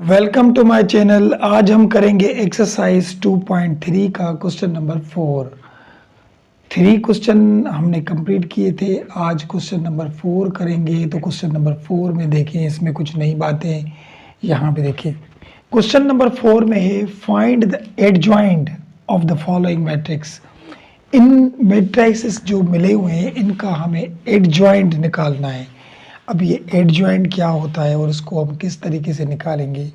Welcome to my channel. आज हम करेंगे एक्सरसाइज 2.3 का क्वेश्चन नंबर 4। 3 क्वेश्चन हमने कंप्लीट किए थे, आज क्वेश्चन नंबर 4 करेंगे। तो क्वेश्चन नंबर 4 में देखें, इसमें कुछ नई बातें यहाँ पे देखें। क्वेश्चन नंबर 4 में है find the adjoint of the following matrix. In matrix जो मिले हुए हैं इनका हमें एडजॉइंट निकालना है। अब ये एडजॉइंट क्या होता है और इसको हम किस तरीके से निकालेंगे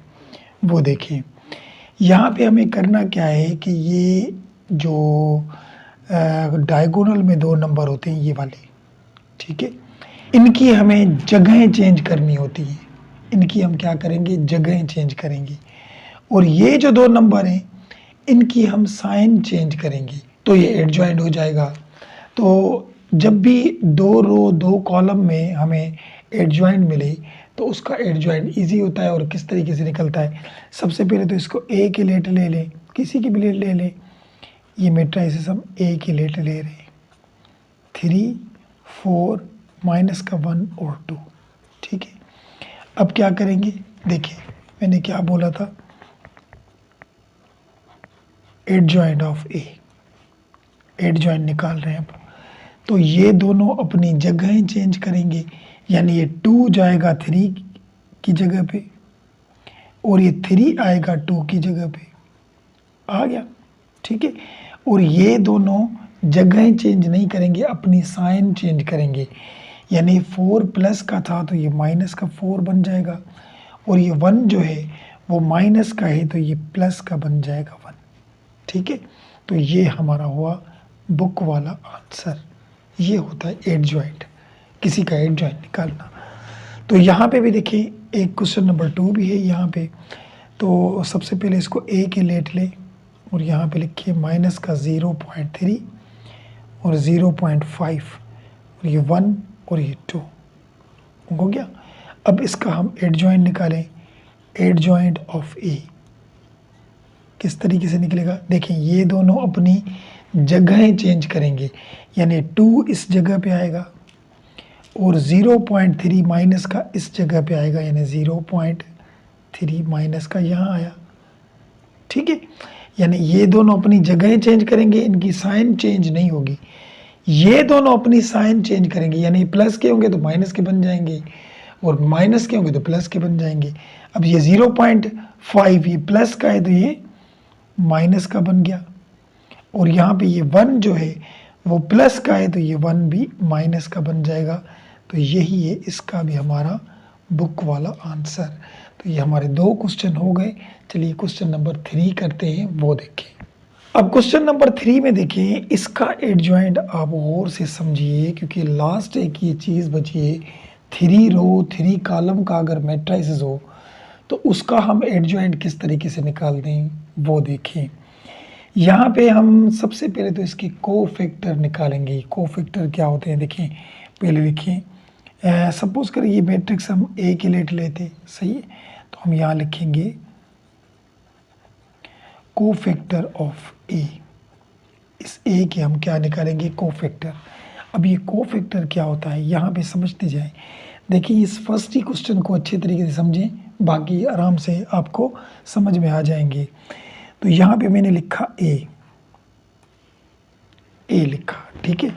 वो देखिए। यहाँ पे हमें करना क्या है कि ये जो डायगोनल में 2 नंबर होते हैं ये वाले, ठीक है, इनकी हमें जगहें चेंज करनी होती हैं। इनकी हम क्या करेंगे, जगहें चेंज करेंगे। और ये जो 2 नंबर हैं इनकी हम साइन चेंज करेंगे तो ये एडजॉइंट हो जाएगा। तो जब भी 2 रो 2 कॉलम में हमें एडजॉइंट मिले तो उसका एडजॉइंट इजी होता है। और किस तरीके से निकलता है, सबसे पहले तो इसको ए की लेट ले लें, किसी की भी लेट ले लें। ये मैट्रिक्स हम ए की लेट ले रहे हैं, 3 4 माइनस का 1 और 2, ठीक है। अब क्या करेंगे, देखिए मैंने क्या बोला था, एडजॉइंट ऑफ ए, एडजॉइंट निकाल रहे हैं। अब तो ये दोनों अपनी जगहें चेंज करेंगे, यानी ये 2 जाएगा 3 की जगह पे और ये 3 आएगा 2 की जगह पे, आ गया, ठीक है। और ये दोनों जगहें चेंज नहीं करेंगे, अपनी साइन चेंज करेंगे। यानी 4 प्लस का था तो ये माइनस का 4 बन जाएगा, और ये 1 जो है वो माइनस का है तो ये प्लस का बन जाएगा 1, ठीक है। तो ये हमारा हुआ बुक वाला आंसर। ये होता है एडजॉइंट, किसी का एडजॉइंट निकालना। तो यहाँ पे भी देखिए एक क्वेश्चन नंबर 2 भी है यहाँ पे। तो सबसे पहले इसको ए के लेट ले और यहाँ पे लिखिए माइनस का 0.3 और 0.5 और ये 1 और ये 2 हो गया। अब इसका हम एडजॉइंट निकालें, एडजॉइंट ऑफ ए किस तरीके से निकलेगा, देखें ये दोनों अपनी जगहें चेंज करेंगे। यानी 2 इस जगह पे आएगा और 0.3 माइनस का इस जगह पे आएगा, यानी 0.3 माइनस का यहाँ आया, ठीक है। यानी ये दोनों अपनी जगहें चेंज करेंगे, इनकी साइन चेंज नहीं होगी। ये दोनों अपनी साइन चेंज करेंगे, यानी प्लस के होंगे तो माइनस के बन जाएंगे और माइनस के होंगे तो प्लस के बन जाएंगे। अब ये 0.5 ये प्लस का है तो ये माइनस का बन गया, और यहाँ पे ये 1 जो है वो प्लस का है तो ये 1 भी माइनस का बन जाएगा। तो यही है इसका भी हमारा बुक वाला आंसर। तो ये हमारे 2 क्वेश्चन हो गए। चलिए क्वेश्चन नंबर 3 करते हैं, वो देखें। अब क्वेश्चन नंबर 3 में देखें, इसका एडजॉइंट आप और से समझिए, क्योंकि लास्ट एक ये चीज़ बची है, 3 रो 3 कॉलम का अगर मैट्रिक्स हो तो उसका हम एडजॉइंट किस तरीके से निकाल दें वो देखें। यहाँ पे हम सबसे पहले तो इसके कोफैक्टर निकालेंगे। कोफैक्टर क्या होते हैं देखें, पहले लिखें। सपोज करें ये मैट्रिक्स हम ए के लेट लेते, सही है, तो हम यहाँ लिखेंगे कोफैक्टर ऑफ ए। इस ए के हम क्या निकालेंगे, कोफैक्टर। अब ये कोफैक्टर क्या होता है यहाँ पे समझते जाएं। देखिए इस फर्स्ट ही क्वेश्चन को अच्छे तरीके से समझें, बाकी आराम से आपको समझ में आ जाएंगे। तो यहाँ पे मैंने लिखा ए लिखा, ठीक है।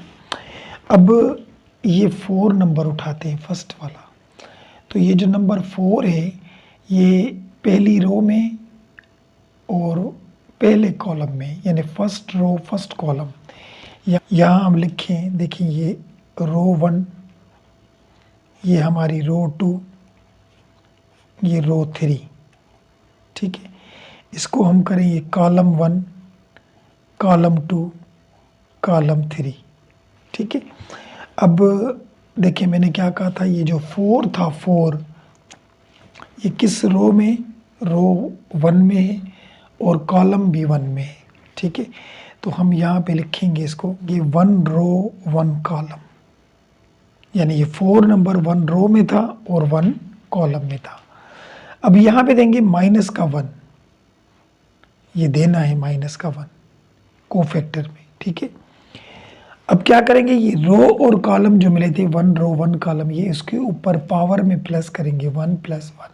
अब ये 4 नंबर उठाते हैं, फर्स्ट वाला। तो ये जो नंबर 4 है ये पहली रो में और पहले कॉलम में, यानी फर्स्ट रो फर्स्ट कॉलम। यहाँ हम लिखें, देखिए ये रो 1, ये हमारी रो 2, ये रो 3, ठीक है। इसको हम करें ये कॉलम 1, कॉलम 2, कॉलम 3, ठीक है। अब देखिए मैंने क्या कहा था, ये जो 4 था 4 ये किस रो में, रो 1 में है और कॉलम भी 1 में है, ठीक है। तो हम यहाँ पे लिखेंगे इसको, ये 1 रो 1 कॉलम, यानी ये 4 नंबर 1 रो में था और 1 कॉलम में था। अब यहाँ पे देंगे माइनस का 1, ये देना है माइनस का 1 कोफैक्टर में, ठीक है। अब क्या करेंगे, ये रो और कॉलम जो मिले थे 1 रो 1 कॉलम, ये इसके ऊपर पावर में प्लस करेंगे 1 + 1,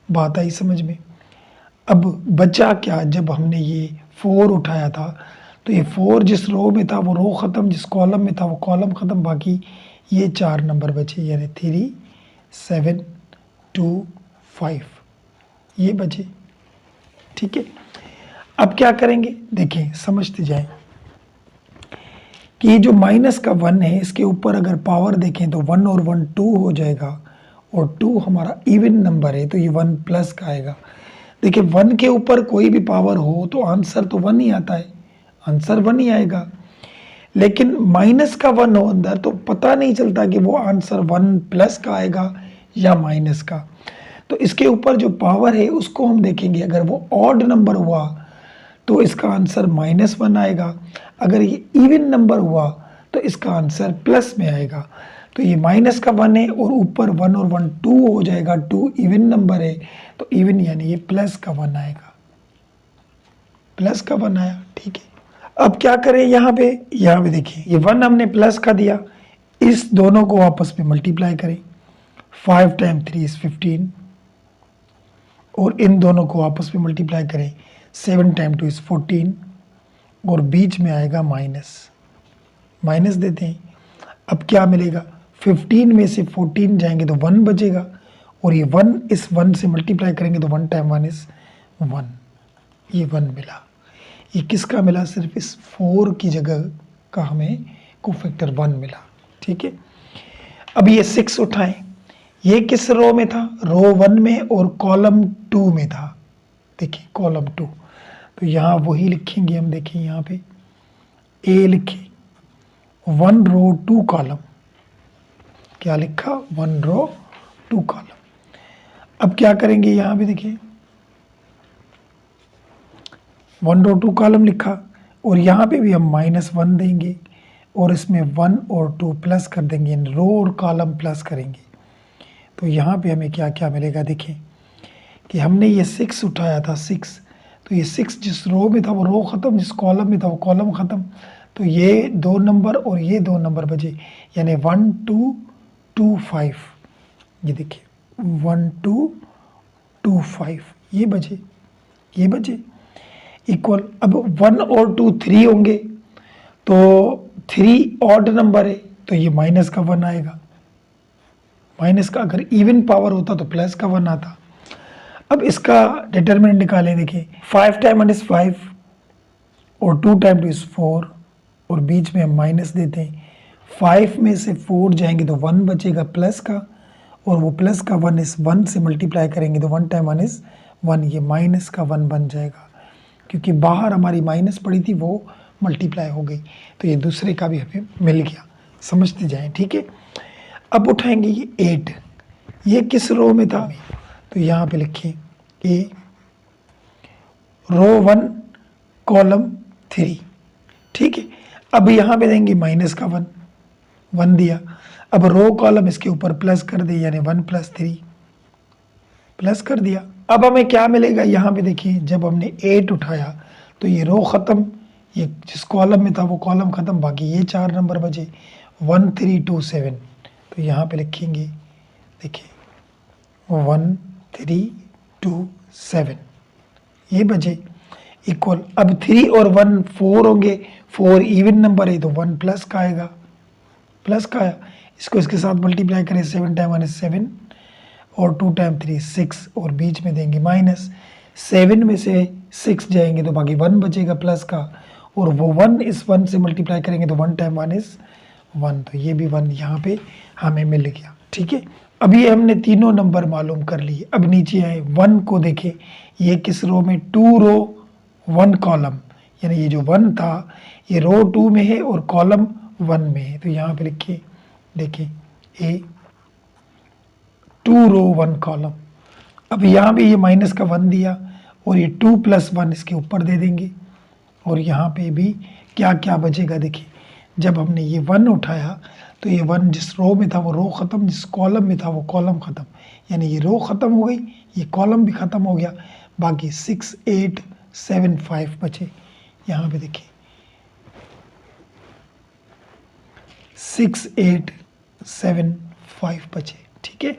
बात आई समझ में। अब बचा क्या, जब हमने ये 4 उठाया था तो ये 4 जिस रो में था वो रो ख़त्म, जिस कॉलम में था वो कॉलम ख़त्म, बाकी ये 4 नंबर बचे, यानी 3 7 2 5 ये बचे। ठीक है, अब क्या करेंगे देखें, समझते जाएं कि ये जो माइनस का 1 है इसके ऊपर अगर पावर देखें तो 1 और 1 2 हो जाएगा, और 2 हमारा इवन नंबर है तो ये 1 प्लस का आएगा। देखिए 1 के ऊपर कोई भी पावर हो तो आंसर तो 1 ही आता है, आंसर 1 ही आएगा। लेकिन माइनस का 1 हो अंदर तो पता नहीं चलता कि वो आंसर 1 प्लस का आएगा या माइनस का। तो इसके ऊपर जो पावर है उसको हम देखेंगे, अगर वो ऑड नंबर हुआ तो इसका आंसर -1 आएगा, अगर ये इवन नंबर हुआ तो इसका आंसर प्लस में आएगा। तो ये माइनस का 1 है और ऊपर 1 और 1 2 हो जाएगा, 2 इवन नंबर है तो इवन यानी ये प्लस का 1 आएगा, प्लस का 1 आया। ठीक है, अब क्या करें, यहाँ पे देखिए ये 1 हमने प्लस का दिया, इस दोनों को आपस में मल्टीप्लाई करें, 5 टाइम 3 इज 15, और इन दोनों को आपस में मल्टीप्लाई करें, 7 टाइम 2 इज 14, और बीच में आएगा माइनस देते हैं। अब क्या मिलेगा, 15 में से 14 जाएंगे तो 1 बचेगा, और ये 1 इस 1 से मल्टीप्लाई करेंगे तो 1 टाइम 1 इज 1, ये 1 मिला। ये किसका मिला, सिर्फ इस 4 की जगह का हमें कोफैक्टर 1 मिला। ठीक है, अब ये 6 उठाएं, ये किस रो में था, रो 1 में और कॉलम 2 में था। देखिए कॉलम 2, तो यहाँ वही लिखेंगे हम, देखें यहाँ पे ए लिखे 1 रो 2 कॉलम, क्या लिखा 1 रो 2 कॉलम। अब क्या करेंगे, यहाँ पे देखिए 1 रो 2 कॉलम लिखा, और यहाँ पे भी हम -1 देंगे और इसमें 1 और 2 प्लस कर देंगे, रो और कॉलम प्लस करेंगे। तो यहाँ पे हमें क्या क्या मिलेगा, देखें कि हमने ये 6 उठाया था, 6, तो ये 6 जिस रो में था वो रो ख़त्म, जिस कॉलम में था वो कॉलम ख़त्म, तो ये 2 नंबर और ये 2 नंबर बचे, यानी 1 2 2 5, ये देखिए 1 2 2 5 ये बचे इक्वल। अब 1 और 2 3 होंगे, तो 3 ऑड नंबर है तो ये माइनस का 1 आएगा, माइनस का, अगर इवन पावर होता तो प्लस का 1 आता। अब इसका डिटरमिनेंट निकालें, देखिए 5 टाइम 1 इज 5 और 2 टाइम 2 इज 4, और बीच में हम माइनस देते हैं, 5 में से 4 जाएंगे तो 1 बचेगा प्लस का, और वो प्लस का 1 इस 1 से मल्टीप्लाई करेंगे तो 1 टाइम 1 इज 1, ये माइनस का 1 बन जाएगा, क्योंकि बाहर हमारी माइनस पड़ी थी वो मल्टीप्लाई हो गई, तो ये दूसरे का भी हमें मिल गया, समझते जाएं। ठीक है, अब उठाएंगे ये 8, ये किस रो में था, तो यहाँ पे लिखिए ए रो 1 कॉलम 3। ठीक है, अब यहाँ पे देंगे माइनस का 1 दिया, अब रो कॉलम इसके ऊपर प्लस कर दे, यानी 1 + 3 प्लस कर दिया। अब हमें क्या मिलेगा, यहाँ पे देखिए जब हमने 8 उठाया तो ये रो ख़त्म, ये जिस कॉलम में था वो कॉलम ख़त्म, बाकी ये 4 नंबर बचे, 1 3 2 7, तो यहाँ पे लिखेंगे, देखिए 1 3 2 7 ये बचे इक्वल। अब 3 और 1 4 होंगे, 4 इवन नंबर है तो 1 प्लस का आएगा, प्लस का आया, इसको इसके साथ मल्टीप्लाई करें, 7 टाइम 1 इज 7 और 2 टाइम 3 6, और बीच में देंगे माइनस, 7 में से 6 जाएंगे तो बाकी 1 बचेगा प्लस का, और वो 1 इस 1 से मल्टीप्लाई करेंगे तो 1 टाइम 1 इज 1, तो ये भी 1 यहाँ पे हमें मिल गया। ठीक है, अब ये हमने तीनों नंबर मालूम कर लिए। अब नीचे आए 1 को देखें, ये किस रो में, 2 रो 1 कॉलम, यानी ये जो 1 था ये रो 2 में है और कॉलम 1 में है, तो यहाँ पे लिखिए, देखिए ए 2 रो 1 कॉलम। अब यहाँ पे ये माइनस का 1 दिया और ये 2 + 1 इसके ऊपर दे देंगे, और यहाँ पे भी क्या क्या बचेगा, देखिए जब हमने ये 1 उठाया तो ये 1 जिस रो में था वो रो ख़त्म, जिस कॉलम में था वो कॉलम ख़त्म, यानी ये रो ख़त्म हो गई, ये कॉलम भी ख़त्म हो गया, बाकी 6 8 7 5 बचे। यहाँ पे देखिए 6 8 7 5 बचे। ठीक है,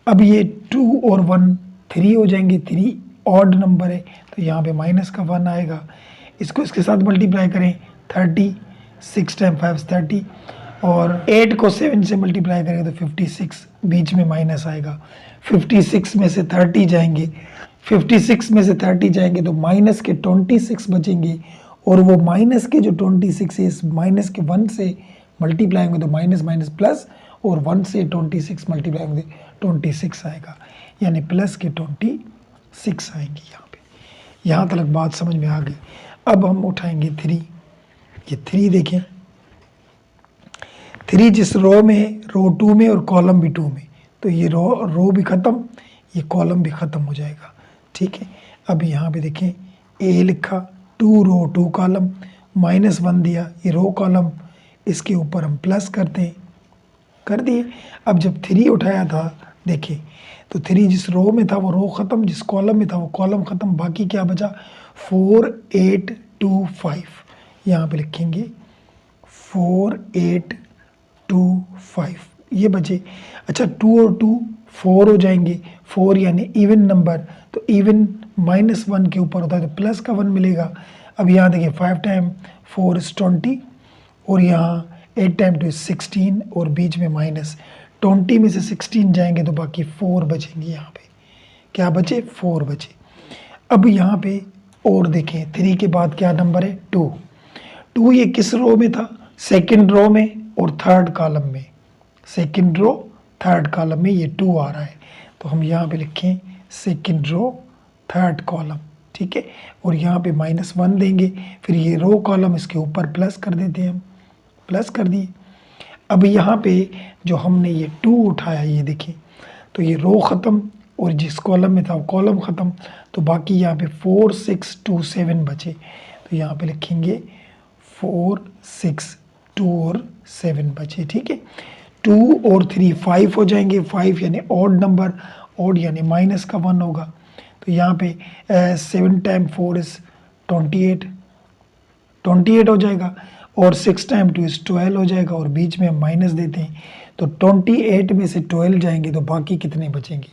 अब ये 2 और 1 3 हो जाएंगे, 3 ऑड नंबर है तो यहाँ पे माइनस का 1 आएगा। इसको इसके साथ मल्टीप्लाई करें 30, 6 टाइम 5 30, और 8 को 7 से मल्टीप्लाई करेंगे तो 56, बीच में माइनस आएगा। 56 में से 30 जाएंगे, 56 में से 30 जाएंगे तो माइनस के 26 बचेंगे, और वो माइनस के जो 26 है इस माइनस के 1 से मल्टीप्लाई होंगे तो माइनस माइनस प्लस, और 1 से 26 मल्टीप्लाई होंगे 26 आएगा, यानी प्लस के 26 आएंगे यहाँ पे। यहाँ तक बात समझ में आ गई। अब हम उठाएंगे 3, ये 3 देखें, 3 जिस रो में है, रो 2 में और कॉलम भी 2 में, तो ये रो भी ख़त्म, ये कॉलम भी ख़त्म हो जाएगा, ठीक है। अब यहाँ पे देखें ए लिखा, 2 रो 2 कॉलम, -1 दिया, ये रो कॉलम, इसके ऊपर हम प्लस करते हैं, कर दिए। अब जब 3 उठाया था देखिए, तो 3 जिस रो में था वो रो ख़त्म, जिस कॉलम में था वो कॉलम ख़त्म, बाकी क्या बचा 4 8 2 5, यहाँ पे लिखेंगे 4 8 2 5, ये बचे। अच्छा 2 और 2 4 हो जाएंगे, 4 यानी इवन नंबर, तो इवन -1 के ऊपर होता है तो प्लस का 1 मिलेगा। अब यहाँ देखिए 5 टाइम 4 इज़ 20, और यहाँ 8 टाइम 2 इज़ 16, और बीच में माइनस, 20 में से 16 जाएंगे तो बाकी 4 बचेंगे। यहाँ पे क्या बचे 4 बचे। अब यहाँ पे और देखें 3 के बाद क्या नंबर है 2, 2 ये किस रो में था, सेकंड रो में और थर्ड कॉलम में, सेकंड रो थर्ड कॉलम में ये 2 आ रहा है, तो हम यहाँ पे लिखें सेकंड रो थर्ड कॉलम, ठीक है। और यहाँ पे -1 देंगे, फिर ये रो कॉलम इसके ऊपर प्लस कर देते हैं हम, प्लस कर दिए। अब यहाँ पे जो हमने ये 2 उठाया, ये देखिए, तो ये रो ख़त्म और जिस कॉलम में था वो कॉलम ख़त्म, तो बाकी यहाँ पे 4 6 2 7 बचे, तो यहाँ पे लिखेंगे 4 6 2 और 7 बचे, ठीक है। 2 और 3 5 हो जाएंगे, 5 यानी ऑड नंबर, ऑड यानी माइनस का 1 होगा, तो यहाँ पे 7 टाइम 4 इज़ 28 हो जाएगा, और 6 टाइम 2 इज़ 12 हो जाएगा, और बीच में हम माइनस देते हैं, तो 28 में से 12 जाएंगे तो बाकी कितने बचेंगे,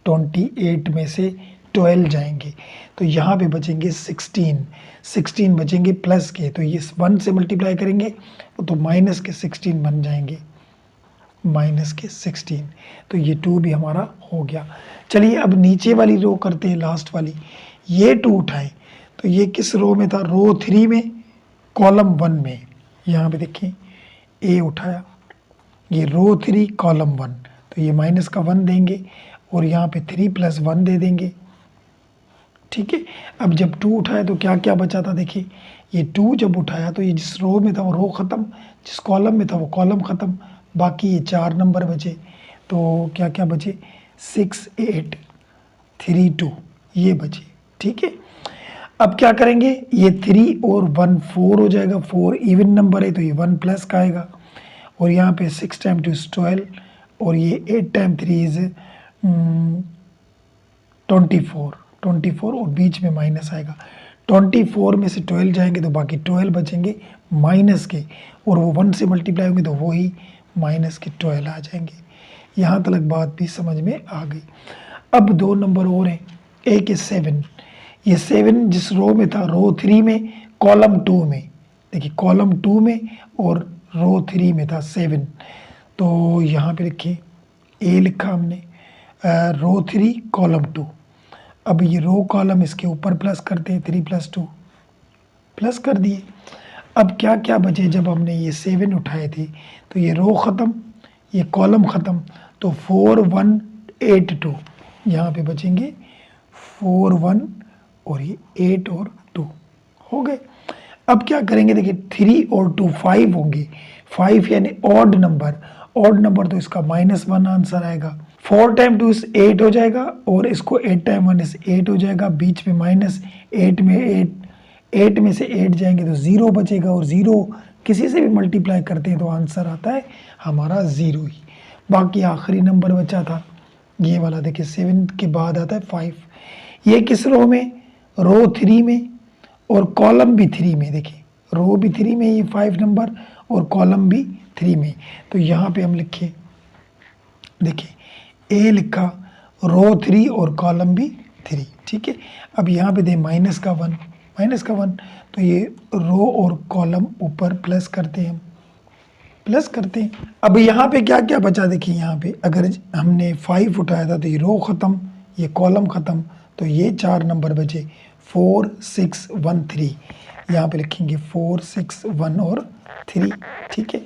28 में से 12 जाएंगे तो यहाँ पे बचेंगे 16 बचेंगे प्लस के, तो ये 1 से मल्टीप्लाई करेंगे तो माइनस के 16 बन जाएंगे, माइनस के 16, तो ये 2 भी हमारा हो गया। चलिए अब नीचे वाली रो करते हैं, लास्ट वाली, ये 2 उठाएं, तो ये किस रो में था, रो 3 में कॉलम 1 में, यहाँ पे देखिए ए उठाया, ये रो 3 कॉलम 1, तो ये माइनस का 1 देंगे, और यहाँ पे 3 + 1 दे देंगे, ठीक है। अब जब 2 उठाया तो क्या क्या बचा था, देखिए ये 2 जब उठाया तो ये जिस रो में था वो रो ख़त्म, जिस कॉलम में था वो कॉलम ख़त्म, बाकी ये 4 नंबर बचे, तो क्या क्या बचे 6 8 3 2 ये बचे, ठीक है। अब क्या करेंगे, ये 3 और 1 4 हो जाएगा, 4 इवन नंबर है तो ये 1 प्लस का आएगा, और यहाँ पे 6 टाइम 2 इज़ 12, और ये 8 टाइम 3 इज़ 24 और बीच में माइनस आएगा, 24 में से 12 जाएंगे तो बाकी 12 बचेंगे माइनस के, और वो 1 से मल्टीप्लाई होंगे तो वही माइनस के 12 आ जाएंगे। यहाँ तक बात भी समझ में आ गई। अब 2 नंबर और हैं, एक है 7, ये 7 जिस रो में था, रो 3 में कॉलम 2 में, देखिए कॉलम 2 में और रो 3 में था 7, तो यहाँ पे लिखिए ए लिखा हमने, रो 3 कॉलम 2, अब ये रो कॉलम इसके ऊपर प्लस करते हैं, 3 + 2 प्लस कर दिए। अब क्या क्या बचे, जब हमने ये 7 उठाए थे तो ये रो ख़त्म, ये कॉलम ख़त्म, तो 4 1 8 2 यहाँ पे बचेंगे 4 1 और ये 8 और 2 हो गए। अब क्या करेंगे, देखिए 3 और 2 5 होंगे, 5 यानी ऑड नंबर तो इसका -1 आंसर आएगा, 4 टाइम 2 इज़ 8 हो जाएगा, और इसको 8 टाइम 1 इज़ 8 हो जाएगा, बीच में माइनस, 8 में से 8 जाएंगे तो 0 बचेगा, और 0 किसी से भी मल्टीप्लाई करते हैं तो आंसर आता है हमारा 0 ही। बाकी आखिरी नंबर बचा था ये वाला, देखिए 7 के बाद आता है 5, ये किस रो में, रो 3 में और कॉलम भी 3 में, देखिए रो भी 3 में ये 5 नंबर और कॉलम भी 3 में, तो यहाँ पे हम लिखे, देखिए ए लिखा, रो 3 और कॉलम भी 3, ठीक है। अब यहाँ पे दे माइनस का 1, तो ये रो और कॉलम ऊपर प्लस करते हैं, अब यहाँ पे क्या क्या बचा, देखिए यहाँ पे अगर हमने 5 उठाया था तो ये रो ख़त्म, ये कॉलम ख़त्म, तो ये 4 नंबर बचे 4 6 1 3, यहाँ पे लिखेंगे 4 6 1 और 3, ठीक है।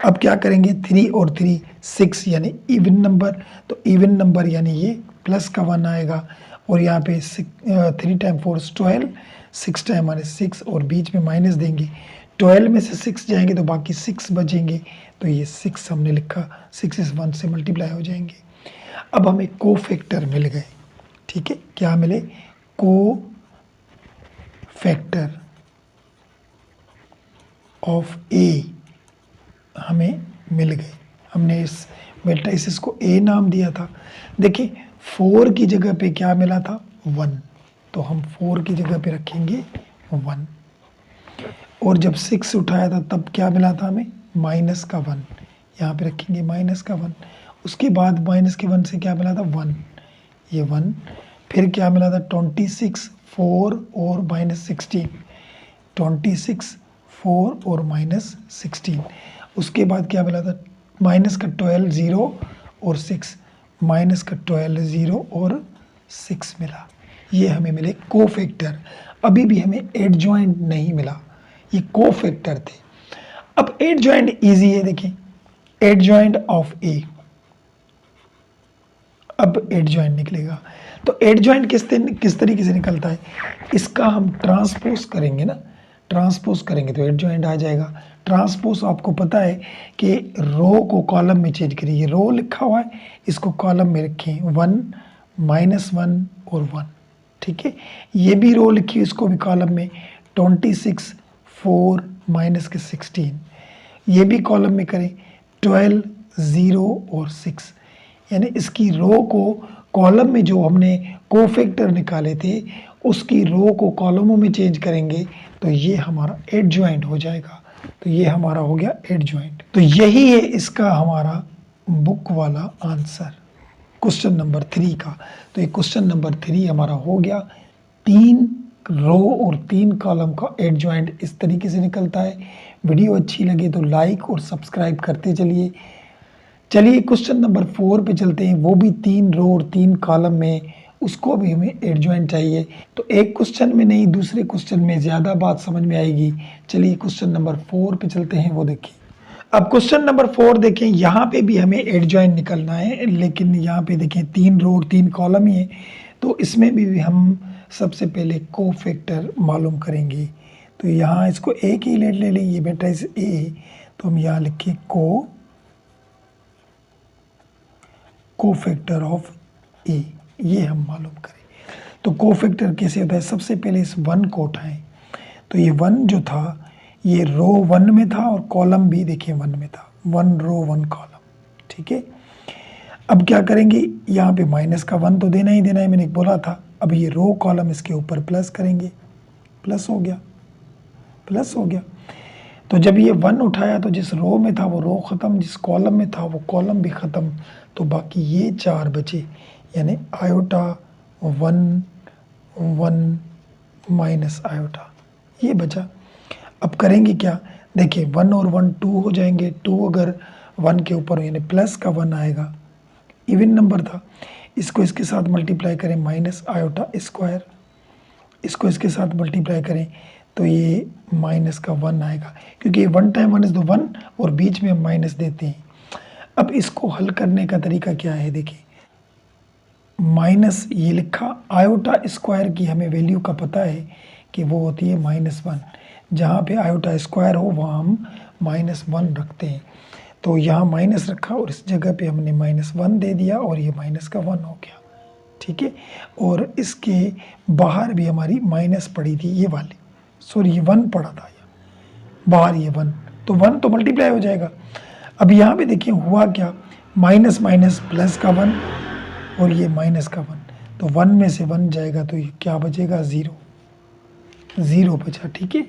अब क्या करेंगे, 3 और 3 6 यानी इवन नंबर, तो इवन नंबर यानी ये प्लस का 1 आएगा, और यहाँ पे 3 टाइम 4 12, 6 टाइम -6 और बीच में माइनस देंगे, 12 में से 6 जाएंगे तो बाकी 6 बचेंगे, तो ये 6 हमने लिखा, 6 इस 1 से मल्टीप्लाई हो जाएंगे। अब हमें को फैक्टर मिल गए, ठीक है, क्या मिले, को फैक्टर ऑफ ए हमें मिल गए। हमने इस मैट्रिसेस को ए नाम दिया था। देखिए 4 की जगह पे क्या मिला था, 1, तो हम 4 की जगह पे रखेंगे 1, और जब 6 उठाया था तब क्या मिला था हमें, माइनस का 1, यहाँ पे रखेंगे माइनस का 1, उसके बाद माइनस के 1 से क्या मिला था 1, ये 1, फिर क्या मिला था 26 4 और -16, 26 4 और -16, उसके बाद क्या मिला था माइनस का 12 0 और 6, माइनस का 12 0 और 6 मिला, ये हमें मिले कोफैक्टर। अभी भी हमें एडजॉइंट नहीं मिला, ये कोफैक्टर थे। अब एडजॉइंट इजी है, देखिए एडजॉइंट ऑफ ए, अब एडजॉइंट निकलेगा, तो एडजॉइंट किस तरीके से निकलता है, इसका हम ट्रांसपोज करेंगे ना, ट्रांसपोज करेंगे तो एडजॉइंट आ जाएगा। ट्रांसपोज आपको पता है कि रो को कॉलम में चेंज करिए, ये रो लिखा हुआ है, इसको कॉलम में रखें, 1 -1 और 1, ठीक है। ये भी रो लिखी, इसको भी कॉलम में 26 4 -16, ये भी कॉलम में करें 12 0 और 6, यानी इसकी रो को कॉलम में जो हमने कोफैक्टर निकाले थे उसकी रो को कॉलमों में चेंज करेंगे तो ये हमारा एडजॉइंट हो जाएगा, तो ये हमारा हो गया एडजॉइंट। तो यही है इसका हमारा बुक वाला आंसर क्वेश्चन नंबर 3 का। तो ये क्वेश्चन नंबर 3 हमारा हो गया, 3 रो और 3 कॉलम का एडजॉइंट इस तरीके से निकलता है। वीडियो अच्छी लगे तो लाइक और सब्सक्राइब करते चलिए। चलिए क्वेश्चन नंबर 4 पे चलते हैं, वो भी 3 रो और 3 कॉलम में, उसको भी हमें एडजॉइंट चाहिए। तो एक क्वेश्चन में नहीं, दूसरे क्वेश्चन में ज़्यादा बात समझ में आएगी। चलिए क्वेश्चन नंबर 4 पे चलते हैं, वो देखिए। अब क्वेश्चन नंबर 4 देखें, यहाँ पे भी हमें एडजॉइंट निकलना है, लेकिन यहाँ पे देखें 3 रो और 3 कॉलम ही है, तो इसमें भी हम सबसे पहले कोफैक्टर मालूम करेंगे। तो यहाँ इसको ए की ले लें, ये मैट्रिक्स ए, तो हम यहाँ लिखें कोफैक्टर ऑफ ए, ये हम मालूम करें। तो कोफैक्टर कैसे होता है, सबसे पहले इस 1 को उठाएं, तो ये 1 जो था ये रो 1 में था और कॉलम भी देखिए 1 में था, 1 रो 1 कॉलम, ठीक है। अब क्या करेंगे, यहाँ पे माइनस का 1 तो देना ही देना है, मैंने बोला था। अब ये रो कॉलम इसके ऊपर प्लस करेंगे, प्लस हो गया। तो जब ये 1 उठाया तो जिस रो में था वो रो ख़त्म, जिस कॉलम में था वो कॉलम भी ख़त्म, तो बाकी ये 4 बचे, यानी आयोटा 1 1 माइनस आयोटा, ये बचा। अब करेंगे क्या, देखिए 1 और 1 2 हो जाएंगे, 2 अगर 1 के ऊपर यानी प्लस का 1 आएगा, इवन नंबर था, इसको इसके साथ मल्टीप्लाई करें माइनस आयोटा स्क्वायर, इसको इसके साथ मल्टीप्लाई करें तो ये माइनस का 1 आएगा, क्योंकि 1 टाइम 1 इज 1 और बीच में हम माइनस देते हैं। अब इसको हल करने का तरीका क्या है, देखिए माइनस ये लिखा, आयोटा स्क्वायर की हमें वैल्यू का पता है कि वो होती है -1, जहाँ पे आयोटा स्क्वायर हो वहाँ हम -1 रखते हैं। तो यहाँ माइनस रखा और इस जगह पे हमने -1 दे दिया और ये माइनस का 1 हो गया, ठीक है। और इसके बाहर भी हमारी माइनस पड़ी थी, ये वाली, सॉरी ये 1 पड़ा था बाहर, ये 1, तो 1 तो मल्टीप्लाई हो जाएगा। अब यहाँ पे देखिए हुआ क्या, माइनस माइनस प्लस का 1 और ये माइनस का 1, तो 1 में से 1 जाएगा तो ये क्या बचेगा, 0 बचा, ठीक है।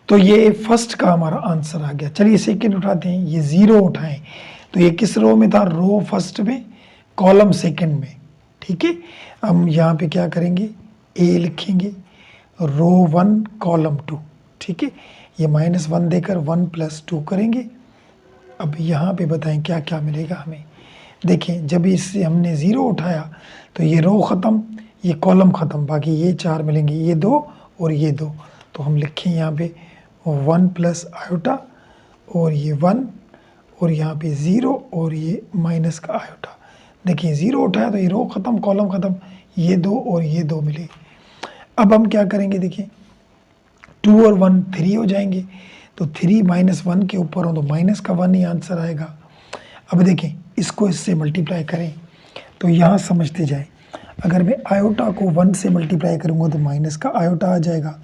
तो ये फर्स्ट का हमारा आंसर आ गया। चलिए सेकंड उठाते हैं, ये 0 उठाएं, तो ये किस रो में था, रो फर्स्ट में, कॉलम सेकंड में, ठीक है। हम यहाँ पे क्या करेंगे, ए लिखेंगे, रो 1 कॉलम 2, ठीक है। ये -1 देकर 1 + 2 करेंगे। अब यहाँ पे बताएं क्या क्या मिलेगा हमें। देखें जब इससे हमने 0 उठाया तो ये रो ख़त्म, ये कॉलम ख़त्म, बाकी ये 4 मिलेंगे, ये 2 और ये 2। तो हम लिखें यहाँ पे 1 + आयोटा और ये 1 और यहाँ पे 0 और ये माइनस का आयोटा। देखिए 0 उठाया तो ये रो ख़त्म, कॉलम ख़त्म, ये 2 और ये 2 मिले। अब हम क्या करेंगे, देखिए 2 और 1 3 हो जाएंगे, तो 3 - 1 के ऊपर हो तो माइनस का 1 ही आंसर आएगा। अब देखें इसको इससे मल्टीप्लाई करें तो यहाँ समझते जाएं, अगर मैं आयोटा को 1 से मल्टीप्लाई करूँगा तो माइनस का आयोटा आ जाएगा,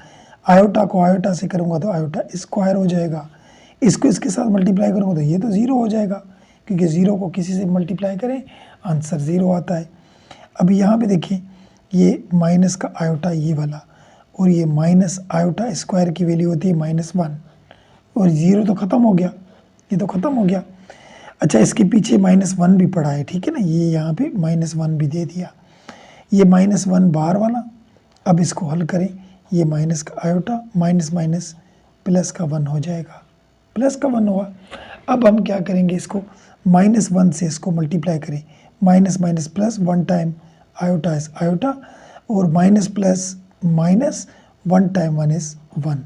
आयोटा को आयोटा से करूँगा तो आयोटा स्क्वायर हो जाएगा, इसको इसके साथ मल्टीप्लाई करूँगा तो ये तो 0 हो जाएगा, क्योंकि 0 को किसी से मल्टीप्लाई करें आंसर 0 आता है। अब यहाँ पे देखिए ये माइनस का आयोटा ये वाला और ये माइनस आयोटा स्क्वायर की वैल्यू होती है -1 और 0 तो ख़त्म हो गया, ये तो ख़त्म हो गया। अच्छा इसके पीछे -1 भी पड़ा है, ठीक है ना, ये यहाँ पे -1 भी दे दिया, ये -1 बाहर वाला। अब इसको हल करें, ये माइनस का आयोटा माइनस माइनस प्लस का 1 हो जाएगा, प्लस का 1 हुआ। अब हम क्या करेंगे, इसको -1 से इसको मल्टीप्लाई करें, minus minus plus 1 time iota is iota और minus plus minus 1 time 1 is 1,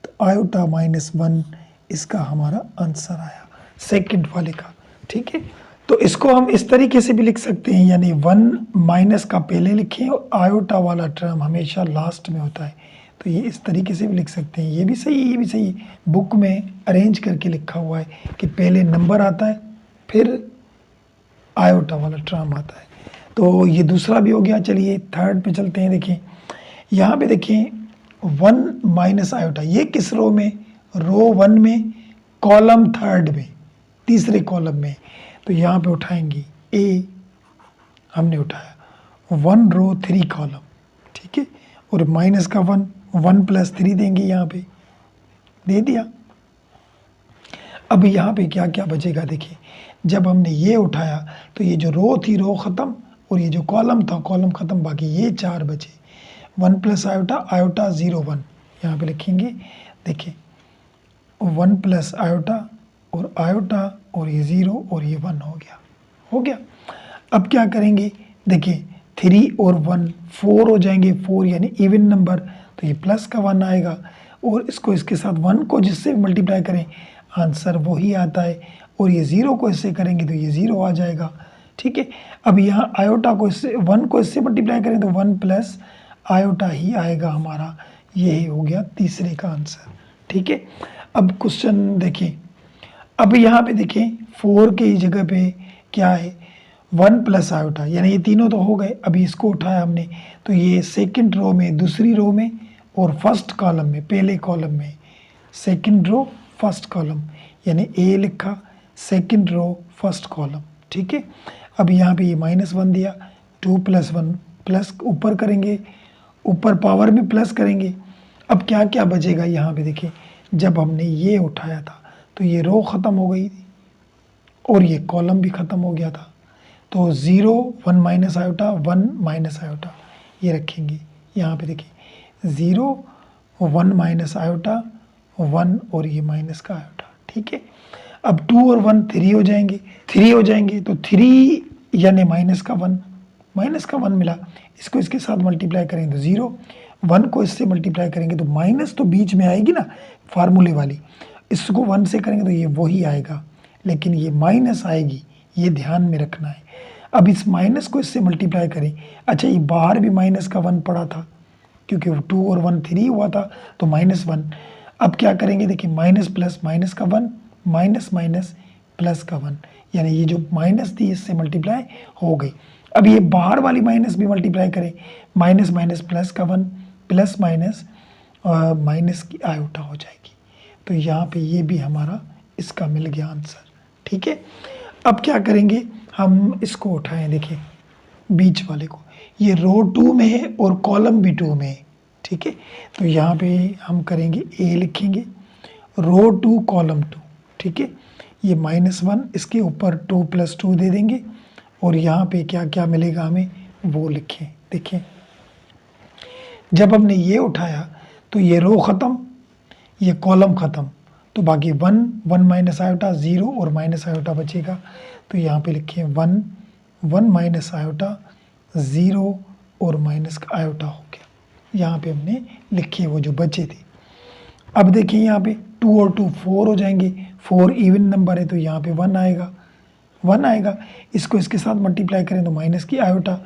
तो आयोटा -1 इसका हमारा आंसर आया सेकंड वाले का, ठीक है। तो इसको हम इस तरीके से भी लिख सकते हैं, यानी 1 माइनस का पहले लिखें और आयोटा वाला टर्म हमेशा लास्ट में होता है, तो ये इस तरीके से भी लिख सकते हैं। ये भी सही है, ये भी सही है, बुक में अरेंज करके लिखा हुआ है कि पहले नंबर आता है फिर आयोटा वाला टर्म आता है। तो ये दूसरा भी हो गया। चलिए थर्ड पे चलते हैं। देखें यहाँ पे देखें 1 माइनस आयोटा, ये किस रो में, रो 1 में कॉलम 3 में, तीसरे कॉलम में। तो यहाँ पे उठाएंगे ए, हमने उठाया 1 रो 3 कॉलम, ठीक है, और माइनस का 1 + 3 देंगे, यहाँ पे दे दिया। अब यहाँ पे क्या क्या बचेगा, देखिए जब हमने ये उठाया तो ये जो रो थी रो ख़त्म और ये जो कॉलम था कॉलम ख़त्म, बाकी ये 4 बचे। 1 + आयोटा, आयोटा 0 1 यहाँ पे लिखेंगे। देखिए 1 + आयोटा और आयोटा और ये 0 और ये 1 हो गया, हो गया। अब क्या करेंगे, देखिए 3 और 1 4 हो जाएंगे, 4 यानी इवन नंबर, तो ये प्लस का 1 आएगा और इसको इसके साथ 1 को जिससे मल्टीप्लाई करें आंसर वही आता है, और ये 0 को इससे करेंगे तो ये 0 आ जाएगा, ठीक है। अब यहाँ आयोटा को इससे 1 को इससे मल्टीप्लाई करें तो 1 + आयोटा ही आएगा हमारा, यही हो गया तीसरे का आंसर, ठीक है। अब क्वेश्चन देखिए, अब यहाँ पे देखें 4 के जगह पे क्या है 1 + आयोटा, यानी ये तीनों तो हो गए। अभी इसको उठाया हमने तो ये सेकंड रो में, दूसरी रो में और फर्स्ट कॉलम में, पहले कॉलम में, सेकंड रो फर्स्ट कॉलम, यानी ए लिखा, सेकंड रो फर्स्ट कॉलम, ठीक है। अब यहाँ पे ये -1 दिया, 2 + 1 प्लस ऊपर करेंगे, ऊपर पावर में प्लस करेंगे। अब क्या क्या बचेगा, यहाँ पे देखिए जब हमने ये उठाया था तो ये रो ख़त्म हो गई थी और ये कॉलम भी ख़त्म हो गया था, तो 0 1 माइनस आयोटा 1 माइनस आयोटा ये रखेंगे। यहाँ पे देखिए 0 1 माइनस आयोटा 1 और ये माइनस का आयोटा, ठीक है। अब 2 और 1 3 हो जाएंगे, 3 हो जाएंगे तो 3 यानी माइनस का 1 मिला, इसको इसके साथ मल्टीप्लाई करेंगे तो 0, 1 को इससे मल्टीप्लाई करेंगे तो माइनस तो बीच में आएगी ना फार्मूले वाली, इसको 1 से करेंगे तो ये वही आएगा, लेकिन ये माइनस आएगी, ये ध्यान में रखना है। अब इस माइनस को इससे मल्टीप्लाई करें, अच्छा ये बाहर भी माइनस का 1 पड़ा था क्योंकि 2 और 1 3 हुआ था तो -1। अब क्या करेंगे, देखिए माइनस प्लस माइनस का 1 माइनस माइनस प्लस का 1, यानी ये जो माइनस थी इससे मल्टीप्लाई हो गई। अब ये बाहर वाली माइनस भी मल्टीप्लाई करें, माइनस माइनस प्लस का 1 प्लस माइनस माइनस की आयोटा हो जाएगी, तो यहाँ पे ये भी हमारा इसका मिल गया आंसर, ठीक है। अब क्या करेंगे, हम इसको उठाएं, देखिए बीच वाले को, ये रो 2 में है और कॉलम भी 2 में है, ठीक है। तो यहाँ पे हम करेंगे ए लिखेंगे, रो 2 कॉलम 2, ठीक है। ये -1 इसके ऊपर 2 + 2 दे देंगे और यहाँ पे क्या क्या मिलेगा हमें वो लिखें। देखें, जब हमने ये उठाया तो ये रो ख़त्म, ये कॉलम ख़त्म, तो बाकी 1 1 माइनस आयोटा 0 और माइनस आयोटा बचेगा। तो यहाँ पे लिखें 1 1 माइनस आयोटा 0 और माइनस का आयोटा हो गया। यहाँ पे हमने लिखे वो जो बचे थे। अब देखिए यहाँ पे 2 और 2 4 हो जाएंगे, 4 इवन नंबर है तो यहाँ पे 1 आएगा, 1 आएगा। इसको इसके साथ मल्टीप्लाई करें तो माइनस की आयोटा,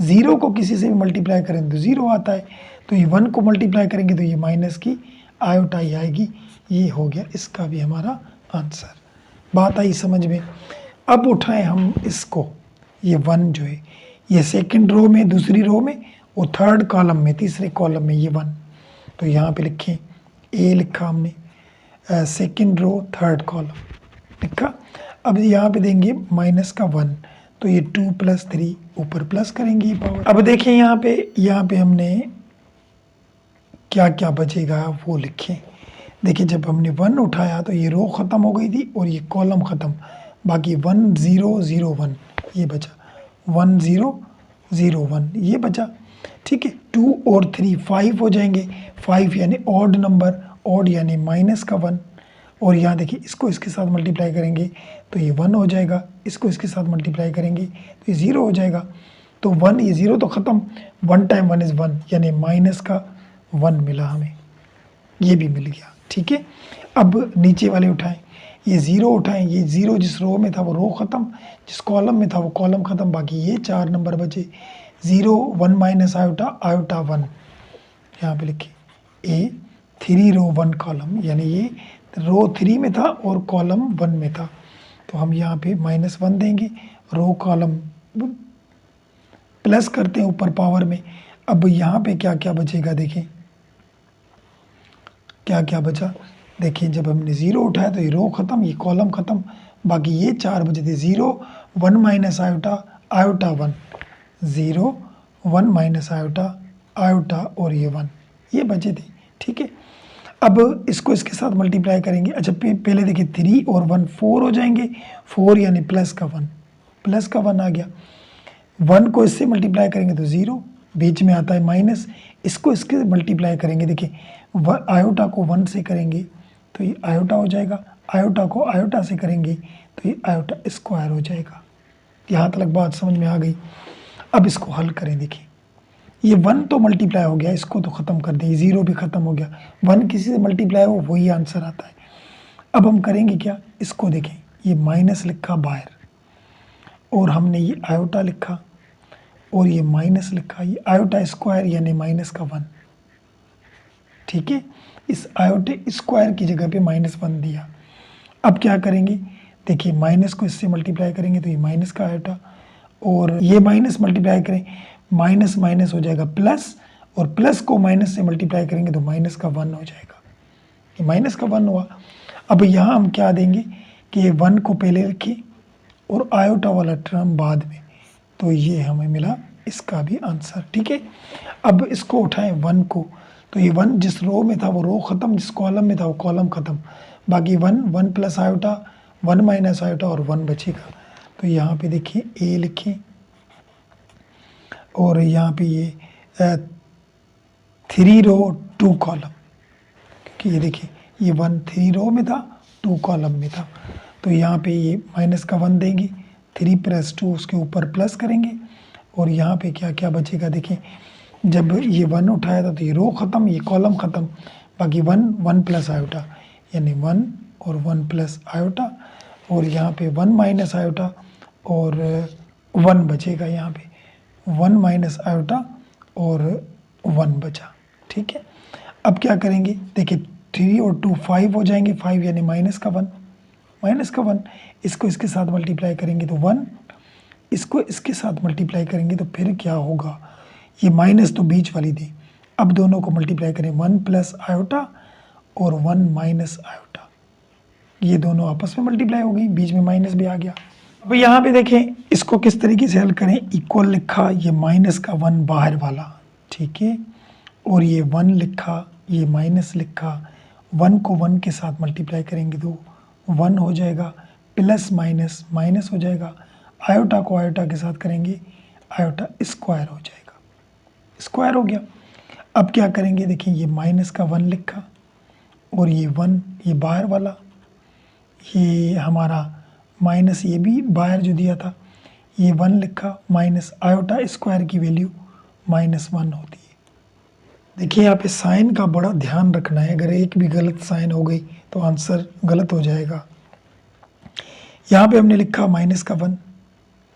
0 को किसी से भी मल्टीप्लाई करें तो 0 आता है, तो ये 1 को मल्टीप्लाई करेंगे तो ये माइनस की आयोटा ही आएगी। ये हो गया इसका भी हमारा आंसर। बात आई समझ में। अब उठाएं हम इसको, ये 1 जो है ये सेकंड रो में, दूसरी रो में और थर्ड कॉलम में, तीसरे कॉलम में ये 1, तो यहाँ पे लिखें ए लिखा हमने, सेकंड रो थर्ड कॉलम लिखा। अब यहाँ पे देंगे माइनस का 1, तो ये 2 + 3 ऊपर प्लस करेंगे पावर। अब देखिए यहाँ पे हमने क्या क्या बचेगा वो लिखें। देखिए जब हमने 1 उठाया तो ये रो ख़त्म हो गई थी और ये कॉलम ख़त्म, बाकी 1 0 0 1 ये बचा, 1 0 0 1 ये बचा। ठीक है, 2 और 3 5 हो जाएंगे, 5 यानी ऑड नंबर, ऑड यानी माइनस का 1, और यहाँ देखिए इसको इसके साथ मल्टीप्लाई करेंगे तो ये 1 हो जाएगा, इसको इसके साथ मल्टीप्लाई करेंगे तो ये 0 हो जाएगा। तो 1 ये 0 तो ख़त्म, 1 टाइम 1 इज़ 1 यानी माइनस का 1 मिला हमें, ये भी मिल गया। ठीक है, अब नीचे वाले उठाएं, ये 0 उठाएं, ये 0 जिस रो में था वो रो ख़त्म, जिस कॉलम में था वो कॉलम ख़त्म, बाकी ये 4 नंबर बचे, 0 1 माइनस आयोटा, आयोटा 1, यहाँ पे लिखिए ए 3 रो 1 कॉलम, यानी ये रो 3 में था और कॉलम 1 में था, तो हम यहाँ पे -1 देंगे, रो कॉलम प्लस करते हैं ऊपर पावर में। अब यहाँ पे क्या क्या बचेगा, देखें क्या क्या बचा। देखिए जब हमने 0 उठाया तो ये रो ख़त्म, ये कॉलम ख़त्म, बाकी ये 4 बचे थे, 0 1 minus iota, iota 1, 0 1 minus iota, iota और ये 1 ये बचे थे। ठीक है, अब इसको इसके साथ मल्टीप्लाई करेंगे। अच्छा पहले देखिए 3 और 1 4 हो जाएंगे, 4 यानी प्लस का 1, प्लस का 1 आ गया। 1 को इससे मल्टीप्लाई करेंगे तो 0, बीच में आता है माइनस, इसको इसके मल्टीप्लाई करेंगे, देखिए आयोटा को 1 से करेंगे तो ये आयोटा हो जाएगा, आयोटा को आयोटा से करेंगे तो ये आयोटा स्क्वायर हो जाएगा। यहाँ तक बात समझ में आ गई। अब इसको हल करें, देखिए ये 1 तो मल्टीप्लाई हो गया, इसको तो ख़त्म कर दें, 0 भी ख़त्म हो गया, 1 किसी से मल्टीप्लाई हो वही आंसर आता है। अब हम करेंगे क्या, इसको देखें, ये माइनस लिखा बाहर और हमने ये आयोटा लिखा और ये माइनस लिखा, ये आयोटा स्क्वायर यानी माइनस का 1। ठीक है, इस आयोटे स्क्वायर की जगह पे -1 दिया। अब क्या करेंगे, देखिए माइनस को इससे मल्टीप्लाई करेंगे तो ये माइनस का आयोटा, और ये माइनस मल्टीप्लाई करें, माइनस माइनस हो जाएगा प्लस, और प्लस को माइनस से मल्टीप्लाई करेंगे तो माइनस का 1 हो जाएगा, ये माइनस का 1 हुआ। अब यहाँ हम क्या देंगे कि ये 1 को पहले रखिए और आयोटा वाला टर्म बाद में, तो ये हमें मिला इसका भी आंसर। ठीक है, अब इसको उठाएं 1 को, तो ये 1 जिस रो में था वो रो ख़त्म, जिस कॉलम में था वो कॉलम ख़त्म, बाकी 1 1 प्लस आयोटा, 1 माइनस आयोटा और 1 बचेगा। तो यहाँ पे देखिए ए लिखें और यहाँ पे ये 3 रो 2 कॉलम, क्योंकि ये देखिए ये 1 3 रो में था, 2 कॉलम में था, तो यहाँ पे ये माइनस का 1 देंगे, 3 + 2 उसके ऊपर प्लस करेंगे, और यहाँ पे क्या क्या बचेगा, देखें जब ये 1 उठाया था तो ये रो ख़त्म, ये कॉलम ख़त्म, बाकी 1 1 प्लस आयोटा यानी 1 और 1 प्लस आयोटा, और यहाँ पे 1 माइनस आयोटा और 1 बचेगा, यहाँ पे 1 माइनस आयोटा और 1 बचा। ठीक है, अब क्या करेंगे, देखिए 3 और 2 5 हो जाएंगे, 5 यानी माइनस का 1, माइनस का 1, इसको इसके साथ मल्टीप्लाई करेंगे तो 1, इसको इसके साथ मल्टीप्लाई करेंगे तो फिर क्या होगा, ये माइनस तो बीच वाली थी, अब दोनों को मल्टीप्लाई करें, 1 प्लस आयोटा और 1 माइनस आयोटा, ये दोनों आपस में मल्टीप्लाई हो गई, बीच में माइनस भी आ गया। अब यहाँ पे देखें इसको किस तरीके से हल करें, इक्वल लिखा, ये माइनस का 1 बाहर वाला, ठीक है, और ये 1 लिखा, ये माइनस लिखा, 1 को 1 के साथ मल्टीप्लाई करेंगे तो 1 हो जाएगा, प्लस माइनस माइनस हो जाएगा, आयोटा को आयोटा के साथ करेंगे, आयोटा स्क्वायर हो जाएगा, स्क्वायर हो गया। अब क्या करेंगे, देखिए ये माइनस का 1 लिखा और ये 1 ये बाहर वाला, ये हमारा माइनस ये भी बाहर जो दिया था ये 1 लिखा, माइनस आयोटा स्क्वायर की वैल्यू -1 होती है। देखिए यहाँ पे साइन का बड़ा ध्यान रखना है, अगर एक भी गलत साइन हो गई तो आंसर गलत हो जाएगा। यहाँ पे हमने लिखा माइनस का 1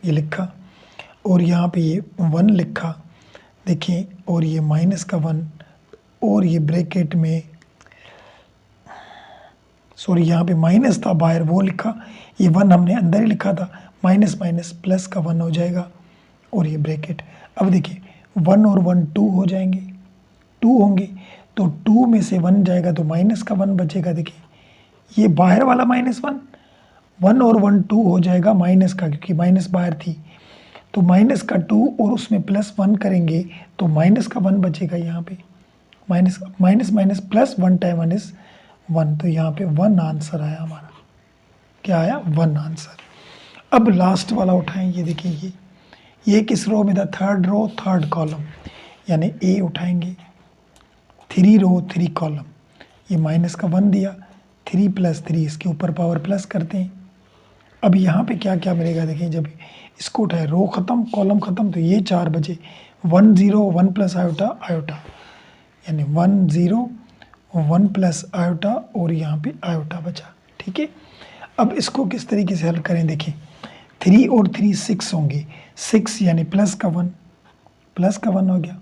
ये लिखा और यहाँ पे ये 1 लिखा, देखिए, और ये माइनस का 1 और ये ब्रैकेट में, सॉरी यहाँ पे माइनस था बाहर वो लिखा, ये 1 हमने अंदर ही लिखा था, माइनस माइनस प्लस का 1 हो जाएगा और ये ब्रैकेट। अब देखिए 1 और 1 2 हो जाएंगे, 2 होंगे तो 2 में से 1 जाएगा तो माइनस का 1 बचेगा। देखिए ये बाहर वाला -1, 1 और 1 2 हो जाएगा माइनस का, क्योंकि माइनस बाहर थी, तो माइनस का 2 और उसमें +1 करेंगे तो माइनस का 1 बचेगा। यहाँ पे minus minus minus plus 1 time 1 is 1, तो यहाँ पे 1 आंसर आया हमारा। क्या आया? 1 आंसर। अब लास्ट वाला उठाएं, ये देखिए ये किस रो में था? थर्ड रो थर्ड कॉलम, यानी ए उठाएंगे, 3 रो 3 कॉलम, ये माइनस का 1 दिया, 3 + 3 इसके ऊपर पावर प्लस करते हैं। अब यहाँ पे क्या क्या मिलेगा, देखिए जब इसको उठाए रो ख़त्म कॉलम ख़त्म, तो ये 4 बजे 1 0 1 प्लस आयोटा आयोटा, यानी 1 0 1 प्लस आयोटा और यहाँ पे आयोटा बचा। ठीक है, अब इसको किस तरीके से हल करें, देखिए 3 और 3 6 होंगे, 6 यानी प्लस का 1 हो गया,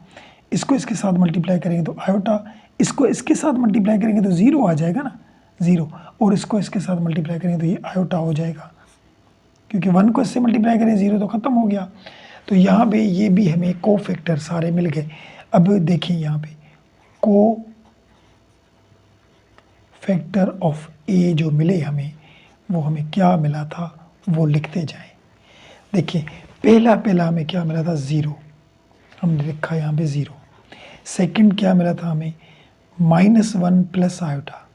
इसको इसके साथ मल्टीप्लाई करेंगे तो आयोटा, इसको इसके साथ मल्टीप्लाई करेंगे तो 0 आ जाएगा ना, 0, और इसको इसके साथ मल्टीप्लाई करेंगे तो ये आयोटा हो जाएगा, क्योंकि 1 को इससे मल्टीप्लाई करें 0 तो ख़त्म हो गया। तो यहाँ पे ये भी हमें को फैक्टर सारे मिल गए। अब देखिए यहाँ पे को फैक्टर ऑफ ए जो मिले हमें, वो हमें क्या मिला था वो लिखते जाएं। देखिए पहला हमें क्या मिला था? 0, हमने लिखा यहाँ पे 0। सेकंड क्या मिला था हमें? -1 प्लस आयोटा,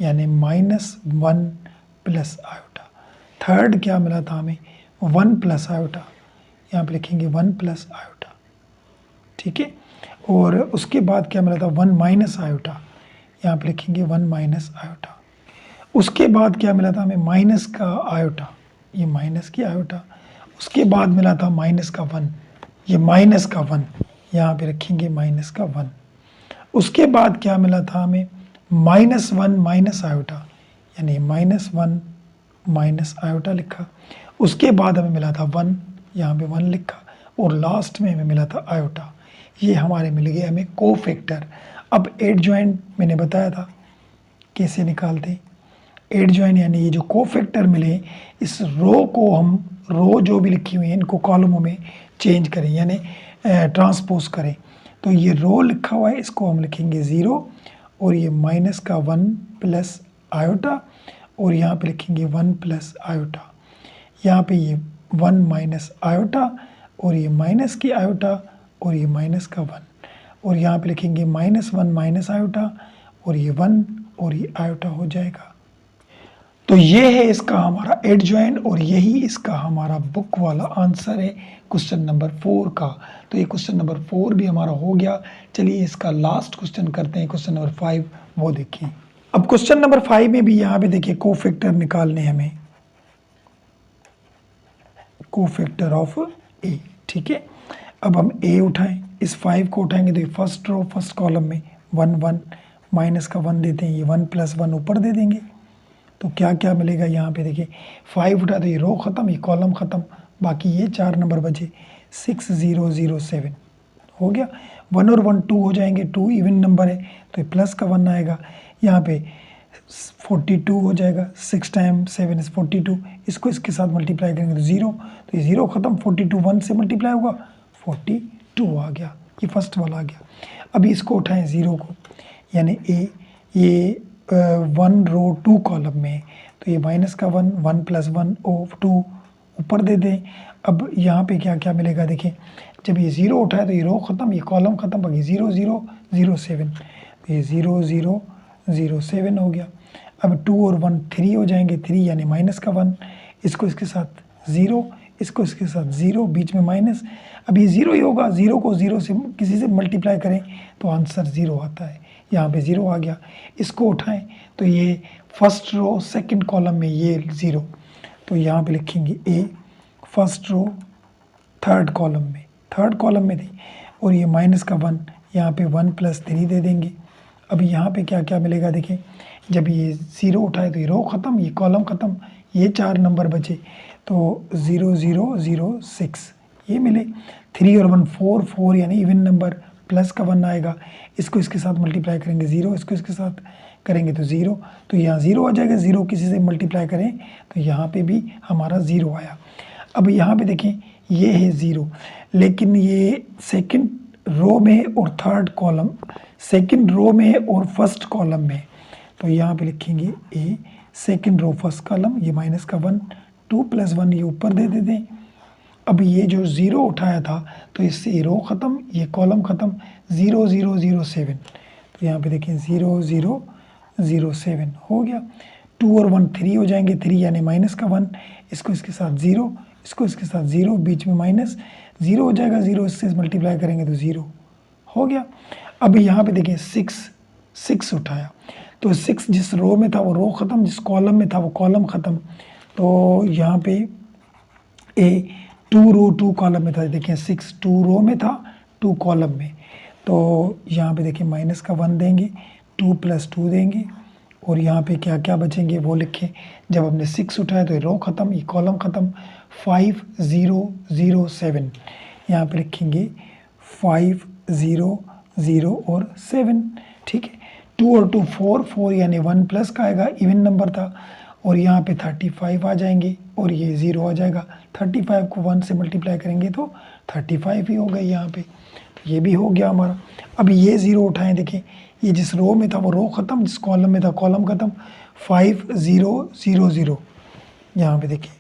यानी -1 प्लस आयोटा। थर्ड क्या मिला था हमें? 1 प्लस आयोटा, यहाँ पे लिखेंगे 1 प्लस आयोटा। ठीक है, और उसके बाद क्या मिला था? 1 माइनस आयोटा, यहाँ पे लिखेंगे 1 माइनस आयोटा। उसके बाद क्या मिला था हमें? माइनस का आयोटा, ये माइनस की आयोटा। उसके बाद मिला था माइनस का 1, ये माइनस का 1, यहाँ पे रखेंगे माइनस का 1। उसके बाद क्या मिला था हमें? -1 माइनस आयोटा, यानी -1 माइनस आयोटा लिखा। उसके बाद हमें मिला था 1, यहाँ पे 1 लिखा, और लास्ट में हमें मिला था आयोटा। ये हमारे मिल गए हमें को फैक्टर। अब एडजॉइंट मैंने बताया था कैसे निकालते हैं। एडजॉइंट यानी ये जो को फैक्टर मिले, इस रो को हम, रो जो भी लिखी हुई है इनको कॉलमों में चेंज करें, यानी ट्रांसपोज करें। तो ये रो लिखा हुआ है, इसको हम लिखेंगे 0, और ये माइनस का 1 प्लस आयोटा, और यहाँ पे लिखेंगे 1 प्लस आयोटा। यहाँ पे ये 1 माइनस आयोटा, और ये माइनस की आयोटा, और ये माइनस का 1, और यहाँ पे लिखेंगे -1 माइनस आयोटा, और ये 1 और ये आयोटा हो जाएगा। तो ये है इसका हमारा एडजॉइंट, और यही इसका हमारा बुक वाला आंसर है क्वेश्चन नंबर 4 का। तो ये क्वेश्चन नंबर 4 भी हमारा हो गया। चलिए इसका लास्ट क्वेश्चन करते हैं, क्वेश्चन नंबर 5, वो देखिए। अब क्वेश्चन नंबर 5 में भी यहाँ पे देखिए को फैक्टर निकालने हमें, को फैक्टर ऑफ ए। ठीक है, अब हम ए उठाएं, इस 5 को उठाएंगे तो ये फर्स्ट रो फर्स्ट कॉलम में 1 1 माइनस का 1 देते हैं, ये 1 प्लस 1 ऊपर दे देंगे, तो क्या क्या मिलेगा यहाँ पे देखिए 5 उठा तो ये रो ख़त्म, ये कॉलम ख़त्म, बाकी ये 4 नंबर बचे, 6 0 0 7 हो गया। 1 और 1 2 हो जाएंगे, 2 इवन नंबर है तो ये प्लस का 1 आएगा। यहाँ पे 42 हो जाएगा, 6 टाइम 7 इज़ 42, इसको इसके साथ मल्टीप्लाई करेंगे तो 0, तो ये 0 ख़त्म, 42 1 से मल्टीप्लाई होगा, 42 आ गया, ये फर्स्ट वाला आ गया। अभी इसको उठाएं 0 को, यानी ए, ये 1 रो 2 कॉलम में, तो ये माइनस का 1 1 प्लस 1 2 ऊपर दे दें। अब यहाँ पे क्या क्या मिलेगा देखिए, जब ये 0 उठाए तो ये रो ख़त्म, ये कॉलम ख़त्म, बाकी 0 0 0 7, तो ये 0 0 0 7 हो गया। अब 2 और 1 3 हो जाएंगे, 3 यानी माइनस का 1, इसको इसके साथ 0, इसको इसके साथ 0, बीच में माइनस। अब ये 0 ही होगा, 0 को 0 से किसी से मल्टीप्लाई करें तो आंसर 0 आता है। यहाँ पे 0 आ गया। इसको उठाएं तो ये फर्स्ट रो सेकंड कॉलम में ये 0, तो यहाँ पे लिखेंगे ए, फर्स्ट रो थर्ड कॉलम में थी, और ये माइनस का 1, यहाँ पे 1 + 3 दे देंगे। अब यहाँ पे क्या क्या मिलेगा देखें, जब ये 0 उठाए तो ये रो ख़त्म, ये कॉलम ख़त्म, ये 4 नंबर बचे, तो 0 0 0 6 ये मिले। 3 और 1 4 4 यानी इवन नंबर, प्लस का 1 आएगा। इसको इसके साथ मल्टीप्लाई करेंगे 0, इसको इसके साथ करेंगे तो 0, तो यहाँ 0 आ जाएगा। 0 किसी से मल्टीप्लाई करें तो यहाँ पे भी हमारा 0 आया। अब यहाँ पे देखें ये है 0, लेकिन ये सेकंड रो में और थर्ड कॉलम, सेकंड रो में और फर्स्ट कॉलम में, तो यहाँ पे लिखेंगे ए, सेकंड रो फर्स्ट कॉलम, ये माइनस का 1, 2 + 1 ये ऊपर दे देते हैं। अब ये जो 0 उठाया था तो इससे रो ख़त्म, ये कॉलम ख़त्म, 0 0 0 7, तो यहाँ पे देखें 0 0 0 7 हो गया। 2 और 1 3 हो जाएंगे, 3 यानी माइनस का 1, इसको इसके साथ 0, इसको इसके साथ 0, बीच में माइनस, 0 हो जाएगा, 0 इससे मल्टीप्लाई करेंगे तो 0 हो गया। अब यहाँ पे देखिए 6 उठाया तो 6 जिस रो में था वो रो ख़त्म, जिस कॉलम में था वो कॉलम ख़त्म, तो यहाँ पे ए 2 रो 2 कॉलम में था। देखिए 6 2 रो में था, 2 कॉलम में, तो यहाँ पे देखिए माइनस का 1 देंगे, 2 + 2 देंगे, और यहाँ पे क्या क्या बचेंगे वो लिखें। जब हमने 6 उठाया तो ये रो ख़त्म, ये कॉलम ख़त्म, 5 0 0 7 यहाँ पे लिखेंगे 5 0 0 और 7, ठीक है। 2 और 2 4 4 यानी 1 प्लस का आएगा, इवन नंबर था, और यहाँ पे 35 आ जाएंगे और ये 0 आ जाएगा। 35 को 1 से मल्टीप्लाई करेंगे तो 35 ही हो गए यहाँ पे, तो ये भी हो गया हमारा। अब ये 0 उठाएं, देखें ये जिस रो में था वो रो ख़त्म, जिस कॉलम में था कॉलम ख़त्म, 5 0 0 0 यहाँ पे देखिए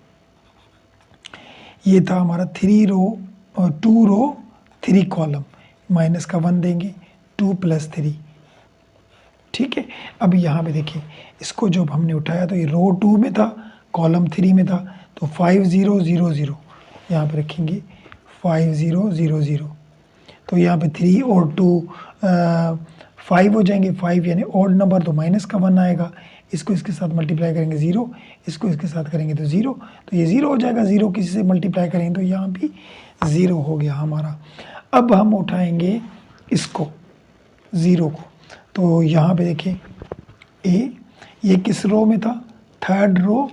ये था हमारा 3 रो और 2 रो 3 कॉलम, माइनस का 1 देंगे, 2 + 3, ठीक है। अब यहाँ पे देखिए इसको जब हमने उठाया तो ये रो 2 में था, कॉलम 3 में था, तो 5 0 0 0 यहाँ पे रखेंगे 5 0 0 0, तो यहाँ पे 3 और 2 5 हो जाएंगे, 5 यानी ऑड नंबर, तो माइनस का 1 आएगा। इसको इसके साथ मल्टीप्लाई करेंगे 0, इसको इसके साथ करेंगे तो 0, तो ये 0 हो जाएगा। 0 किसी से मल्टीप्लाई करेंगे तो यहाँ भी 0 हो गया हमारा। अब हम उठाएंगे इसको 0 को, तो यहाँ पे देखिए ए, ये किस रो में था, थर्ड रो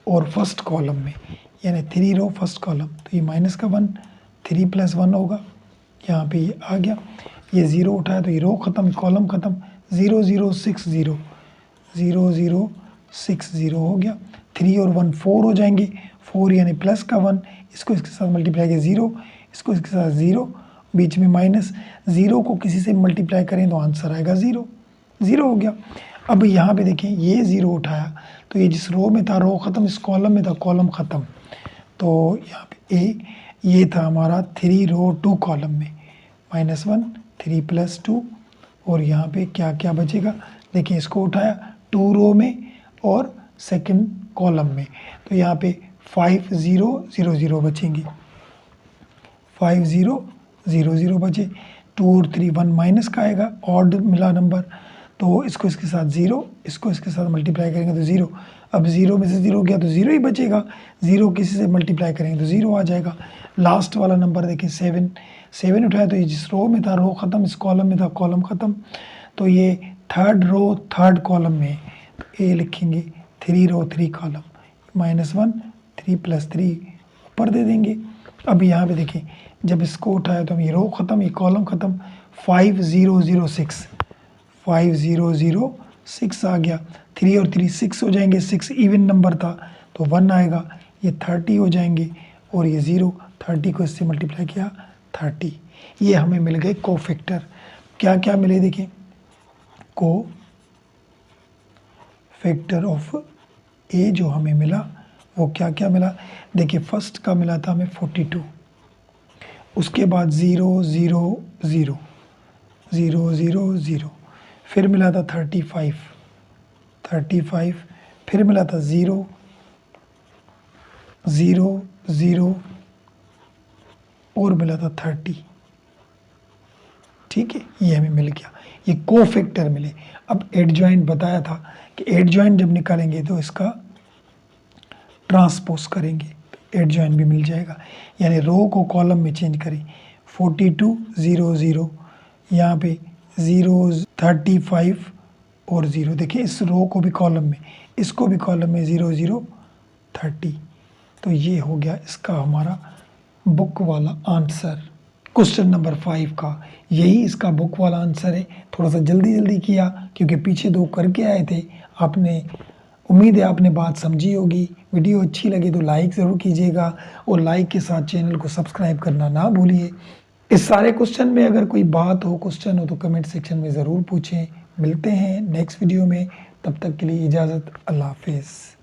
और फर्स्ट कॉलम में, यानी 3 रो फर्स्ट कॉलम, तो ये माइनस का 1, 3 + 1 होगा, यहाँ पे ये आ गया। ये 0 उठाया तो ये रो ख़त्म, कॉलम ख़त्म, 0 0 6 0 0 0 6 0 हो गया। 3 और 1 4 हो जाएंगे, 4 यानी प्लस का 1, इसको इसके साथ मल्टीप्लाई किया 0, इसको इसके साथ 0, बीच में माइनस, 0 को किसी से मल्टीप्लाई करें तो आंसर आएगा 0, 0 हो गया। अब यहाँ पे देखें ये 0 उठाया तो ये जिस रो में था रो ख़त्म, इस कॉलम में था कॉलम ख़त्म, तो यहाँ पे ए, ये था हमारा 3 रो 2 कॉलम में, -1 3 + 2, और यहाँ पे क्या क्या बचेगा देखिए, इसको उठाया 2 रो में और सेकंड कॉलम में, तो यहाँ पे 5 0 0 0 बचेंगे, 5 0 0 0 बचे। 2 और 3 1 माइनस का आएगा, ऑड मिला नंबर, तो इसको इसके साथ 0, इसको इसके साथ मल्टीप्लाई करेंगे तो 0। अब 0 में से 0 गया तो 0 ही बचेगा, 0 किसी से मल्टीप्लाई करेंगे तो 0 आ जाएगा। लास्ट वाला नंबर देखिए 7 उठाया तो ये जिस रो में था रो ख़त्म, इस कॉलम में था कॉलम ख़त्म, तो ये थर्ड रो थर्ड कॉलम में, तो ए लिखेंगे 3 रो 3 कॉलम, -1 3 + 3 ऊपर दे देंगे। अब यहाँ पे देखिए जब इसको उठाया तो ये रो ख़त्म, ये कॉलम ख़त्म, 5 0 0 6 5 0 0 6 आ गया। 3 और 3 6 हो जाएंगे, 6 इवन नंबर था तो 1 आएगा, ये 30 हो जाएंगे, और ये 0, 30 को इससे मल्टीप्लाई किया 30, ये हमें मिल गए कोफैक्टर। क्या क्या मिले देखिए, कोफैक्टर ऑफ ए जो हमें मिला वो क्या क्या मिला देखिए, फर्स्ट का मिला था हमें 42, उसके बाद 0 0 0 0 0 0, फिर मिला था 35, फिर मिला था 0 0 0 और मिला था 30। ठीक है, ये हमें मिल गया, ये कोफैक्टर मिले। अब एडजॉइंट बताया था कि एडजॉइंट जब निकालेंगे तो इसका ट्रांसपोज करेंगे, एडजॉइंट भी मिल जाएगा। यानी रो को कॉलम में चेंज करें, 42 0 0, यहाँ पे 0 35 और 0। देखिए इस रो को भी कॉलम में, इसको भी कॉलम में, 0 0 30। तो ये हो गया इसका हमारा बुक वाला आंसर क्वेश्चन नंबर 5 का। यही इसका बुक वाला आंसर है। थोड़ा सा जल्दी जल्दी किया क्योंकि पीछे 2 करके आए थे। आपने, उम्मीद है आपने बात समझी होगी। वीडियो अच्छी लगी तो लाइक ज़रूर कीजिएगा और लाइक के साथ चैनल को सब्सक्राइब करना ना भूलिए। इस सारे क्वेश्चन में अगर कोई बात हो, क्वेश्चन हो तो कमेंट सेक्शन में ज़रूर पूछें। मिलते हैं नेक्स्ट वीडियो में, तब तक के लिए इजाज़त, अल्लाह हाफिज़।